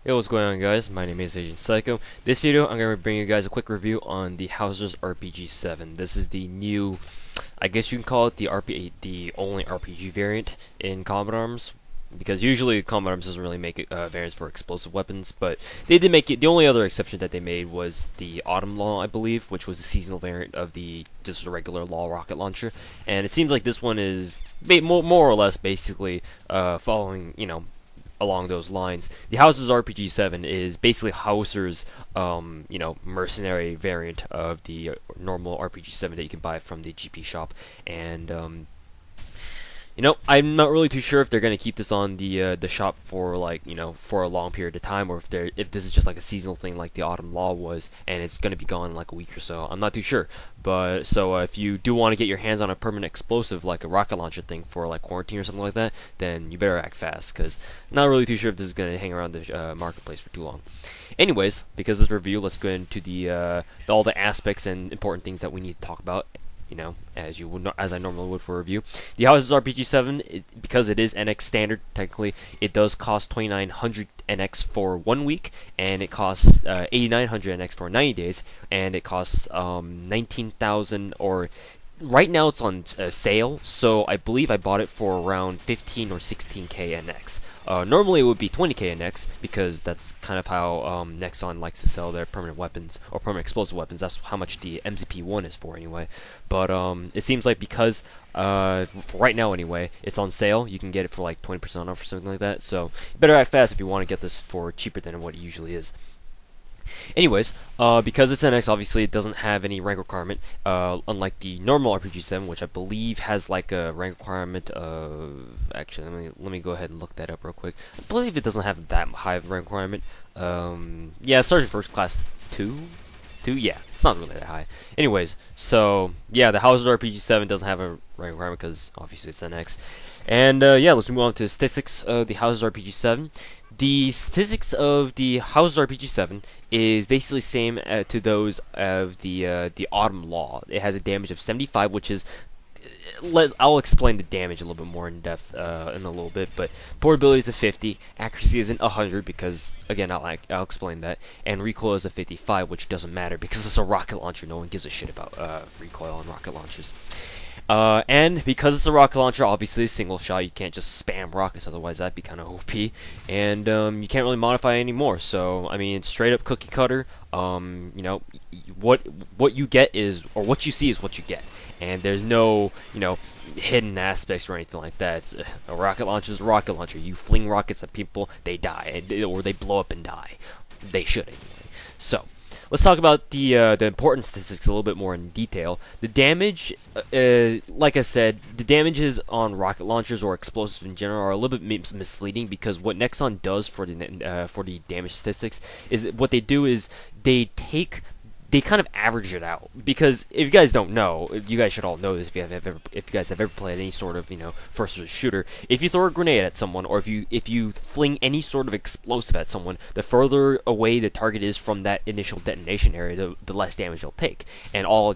Hey, what's going on, guys? My name is Agent Psycho. This video, I'm going to bring you guys a quick review on the Hauser's RPG-7. This is the new, I guess you can call it the only RPG variant in Combat Arms, because usually Combat Arms doesn't really make variants for explosive weapons, but they did make it. The only other exception that they made was the Autumn Law, I believe, which was a seasonal variant of the just a regular Law rocket launcher, and it seems like this one is more or less basically following, along those lines. The Hauser's RPG-7 is basically Hauser's, mercenary variant of the normal RPG-7 that you can buy from the GP shop, and I'm not really too sure if they're gonna keep this on the shop for for a long period of time, or if this is just like a seasonal thing like the Autumn Law was, and it's gonna be gone in like a week or so. I'm not too sure, but if you do want to get your hands on a permanent explosive like a rocket launcher thing for like quarantine or something like that, then you better act fast, because I'm not really too sure if this is gonna hang around the marketplace for too long. Anyways, because of this review, let's go into the all the aspects and important things that we need to talk about. As I normally would for a review. The Hauser's RPG-7, because it is NX standard, technically, it does cost 2,900 NX for 1 week, and it costs 8,900 NX for 90 days, and it costs 19,000, or right now it's on sale, so I believe I bought it for around 15 or 16k NX. Normally it would be 20k NX, because that's kind of how Nexon likes to sell their permanent weapons, or permanent explosive weapons. That's how much the MZP-1 is for anyway. But it seems like because right now anyway, it's on sale, you can get it for like 20% off or something like that, so you better act fast if you want to get this for cheaper than what it usually is. Anyways, because it's NX, obviously it doesn't have any rank requirement, unlike the normal RPG-7, which I believe has like a rank requirement of... Actually, let me go ahead and look that up real quick. I believe it doesn't have that high of a rank requirement. Yeah, Sergeant First Class 2? Yeah, it's not really that high. Anyways, so yeah, the Hauser RPG-7 doesn't have a rank requirement because obviously it's NX. And yeah, let's move on to statistics of the Hauser RPG-7. The statistics of the Hauser RPG-7 is basically the same to those of the Autumn Law. It has a damage of 75, which is... I'll explain the damage a little bit more in depth in a little bit, but portability is a 50, accuracy isn't 100 because, again, I'll explain that, and recoil is a 55, which doesn't matter because it's a rocket launcher. No one gives a shit about recoil on rocket launchers. And because it's a rocket launcher, obviously single shot, you can't just spam rockets, otherwise that'd be kind of OP, and you can't really modify it anymore. So I mean, it's straight up cookie cutter. What you get is, or what you see is what you get, and there's no hidden aspects or anything like that. It's a rocket launcher is a rocket launcher. You fling rockets at people, they die, or they blow up and die. They should anyway. So let's talk about the important statistics a little bit more in detail. The damage, like I said, the damages on rocket launchers or explosives in general are a little bit misleading, because what Nexon does for the damage statistics is what they do is they kind of average it out. Because if you guys don't know, you guys should all know this if you guys have ever played any sort of first-person shooter. If you throw a grenade at someone, or if you fling any sort of explosive at someone, the further away the target is from that initial detonation area, the less damage they'll take. And all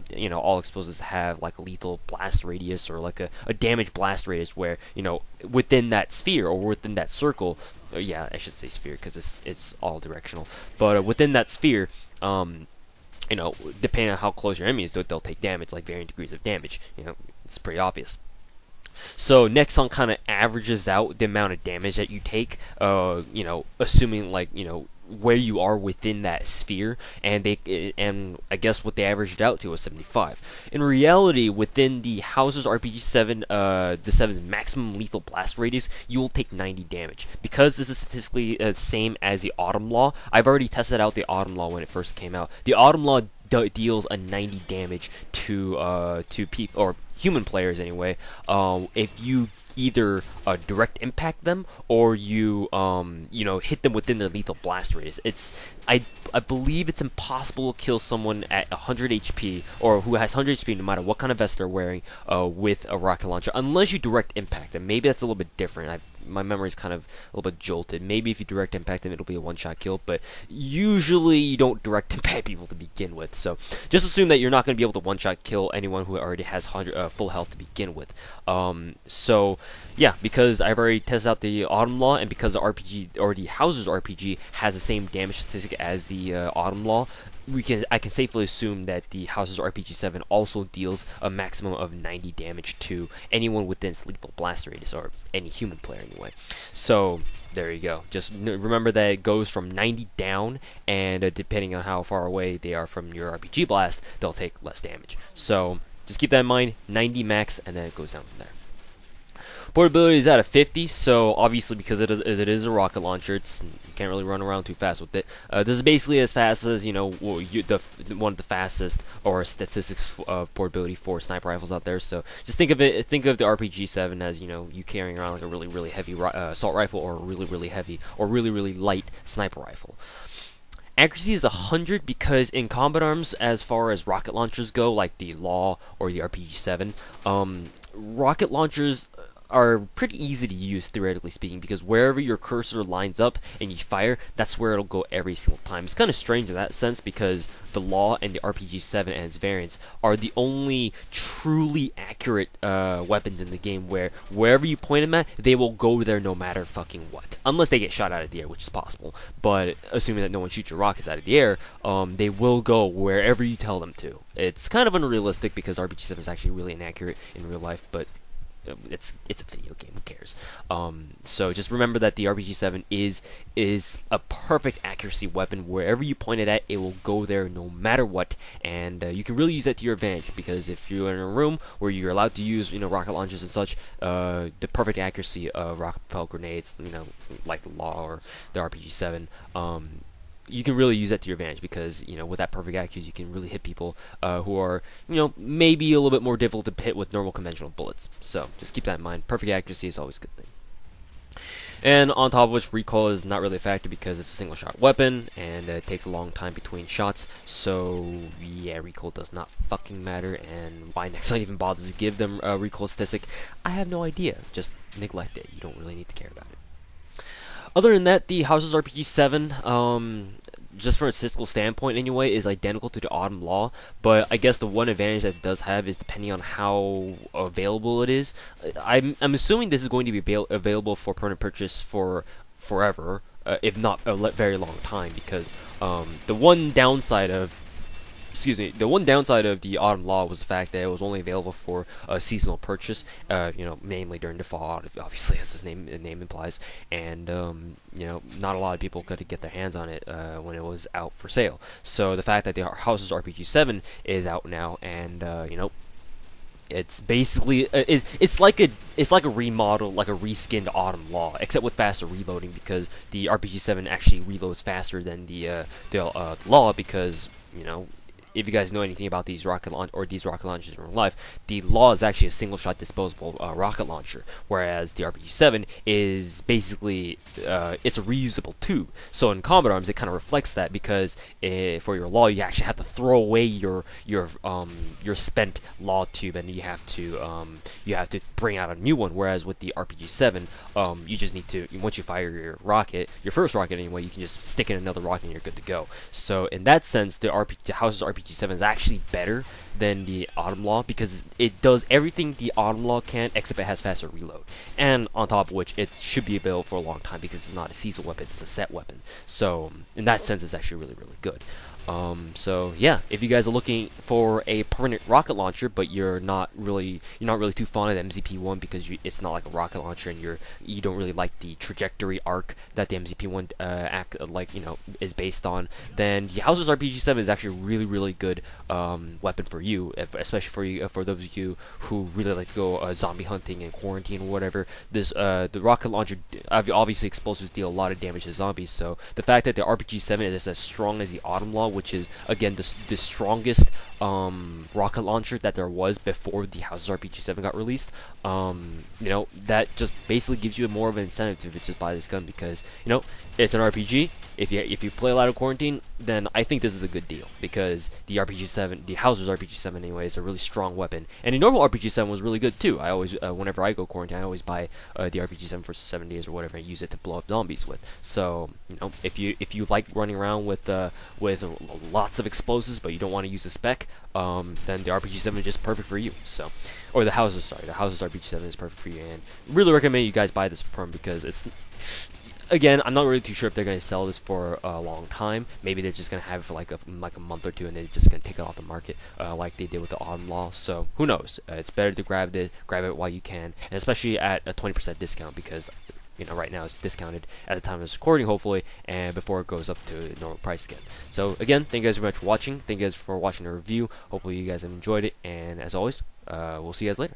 explosives have like a lethal blast radius, or like a damage blast radius, where within that sphere or within that circle. Yeah, I should say sphere because it's all directional. But within that sphere, depending on how close your enemy is to it, they'll take damage, like varying degrees of damage. It's pretty obvious. So Nexon kind of averages out the amount of damage that you take, assuming where you are within that sphere, and I guess what they averaged out to was 75. In reality, within the Hauser's RPG-7, the 7's maximum lethal blast radius, you will take 90 damage. Because this is statistically the same as the Autumn Law, I've already tested out the Autumn Law when it first came out. The Autumn Law deals a 90 damage to people, or human players anyway, if you either direct impact them, or you hit them within their lethal blast radius. I believe it's impossible to kill someone at 100 HP, or who has 100 HP, no matter what kind of vest they're wearing, with a rocket launcher, unless you direct impact them. Maybe that's a little bit different. my memory is kind of a little bit jolted. Maybe if you direct impact them, it'll be a one-shot kill, but usually you don't direct impact people to begin with. So just assume that you're not going to be able to one-shot kill anyone who already has full health to begin with. So yeah, because I've already tested out the Autumn Law, and because the RPG or the Hauser's RPG has the same damage statistic as the Autumn Law, I can safely assume that the Hauser's RPG-7 also deals a maximum of 90 damage to anyone within its lethal blast radius, or any human player anyway. So there you go. Just remember that it goes from 90 down, and depending on how far away they are from your RPG blast, they'll take less damage. So just keep that in mind, 90 max, and then it goes down from there. Portability is at a 50, so obviously because it is a rocket launcher, you can't really run around too fast with it. This is basically as fast as, one of the fastest or statistics of portability for sniper rifles out there. So just think of the RPG-7 as, you carrying around like a really, really heavy assault rifle, or a really, really heavy or really, really light sniper rifle. Accuracy is 100 because in combat arms, as far as rocket launchers go, like the Law or the RPG-7, rocket launchers are pretty easy to use, theoretically speaking, because wherever your cursor lines up and you fire, that's where it'll go every single time. It's kind of strange in that sense, because the Law and the RPG-7 and its variants are the only truly accurate weapons in the game, where wherever you point them at, they will go there no matter fucking what. Unless they get shot out of the air, which is possible. But assuming that no one shoots your rockets out of the air, they will go wherever you tell them to. It's kind of unrealistic because the RPG-7 is actually really inaccurate in real life, but it's a video game, who cares? So just remember that the RPG-7 is a perfect accuracy weapon. Wherever you point it at, it will go there no matter what, and you can really use that to your advantage, because if you're in a room where you're allowed to use rocket launchers and such, the perfect accuracy of rocket propelled grenades, like the Law or the RPG-7, you can really use that to your advantage, because with that perfect accuracy, you can really hit people who are maybe a little bit more difficult to hit with normal conventional bullets. So just keep that in mind. Perfect accuracy is always a good thing. And on top of which, recoil is not really a factor because it's a single shot weapon, and it takes a long time between shots. So yeah, recoil does not fucking matter. And why Nexon even bothers to give them a recoil statistic, I have no idea. Just neglect it. You don't really need to care about it. Other than that, the Hauser's RPG-7, just from a statistical standpoint anyway, is identical to the Autumn Law, but I guess the one advantage that it does have is depending on how available it is. I'm assuming this is going to be available for permanent purchase for forever, if not a very long time, because the one downside of the Autumn Law was the fact that it was only available for a seasonal purchase, namely during the fall, obviously, as its name implies, and not a lot of people could get their hands on it when it was out for sale. So the fact that the Hauser's RPG-7 is out now, and it's basically it's like a remodel, like a reskinned Autumn Law, except with faster reloading, because the RPG-7 actually reloads faster than the Law, because if you guys know anything about these rocket launchers in real life, the Law is actually a single-shot disposable rocket launcher, whereas the RPG-7 is basically it's a reusable tube. So in combat arms, it kind of reflects that, because for your Law, you actually have to throw away your spent Law tube, and you have to bring out a new one. Whereas with the RPG-7, you just need to, once you fire your first rocket anyway, you can just stick in another rocket and you're good to go. So in that sense, the Hauser's RPG-7 is actually better than the Autumn Law, because it does everything the Autumn Law can, except it has faster reload. And on top of which, it should be available for a long time, because it's not a seasonal weapon, it's a set weapon. So in that sense, it's actually really, really good. So yeah, if you guys are looking for a permanent rocket launcher, but you're not really too fond of the MZP-1 because it's not like a rocket launcher, and you don't really like the trajectory arc that the MZP-1 is based on, then the Hauser's RPG-7 is actually a really, really good weapon for you, especially for those of you who really like to go zombie hunting and quarantine or whatever. The rocket launcher, obviously explosives deal a lot of damage to zombies, so the fact that the RPG-7 is as strong as the Autumn Law which is again the strongest rocket launcher that there was before the Hauser RPG-7 got released. You know, that just basically gives you more of an incentive to just buy this gun, because you know it's an RPG. If you play a lot of Quarantine, then I think this is a good deal, because the RPG-7, the Hauser's RPG-7 anyway, is a really strong weapon, and the normal RPG-7 was really good too. I always, whenever I go Quarantine, I always buy the RPG-7 for 7 days or whatever, and use it to blow up zombies with. So you know, if you like running around with lots of explosives, but you don't want to use a spec, then the RPG-7 is just perfect for you. So, or the Hauser, sorry, the Hauser's RPG-7 is perfect for you, and really recommend you guys buy this from, because it's, again, I'm not really too sure if they're going to sell this for a long time. Maybe they're just going to have it for like a month or two, and they're just going to take it off the market, like they did with the Autumn Law. So who knows? It's better to grab it while you can, and especially at a 20% discount, because you know right now it's discounted at the time of this recording, hopefully, and before it goes up to normal price again. So again, thank you guys very much for watching. Thank you guys for watching the review. Hopefully you guys have enjoyed it, and as always, we'll see you guys later.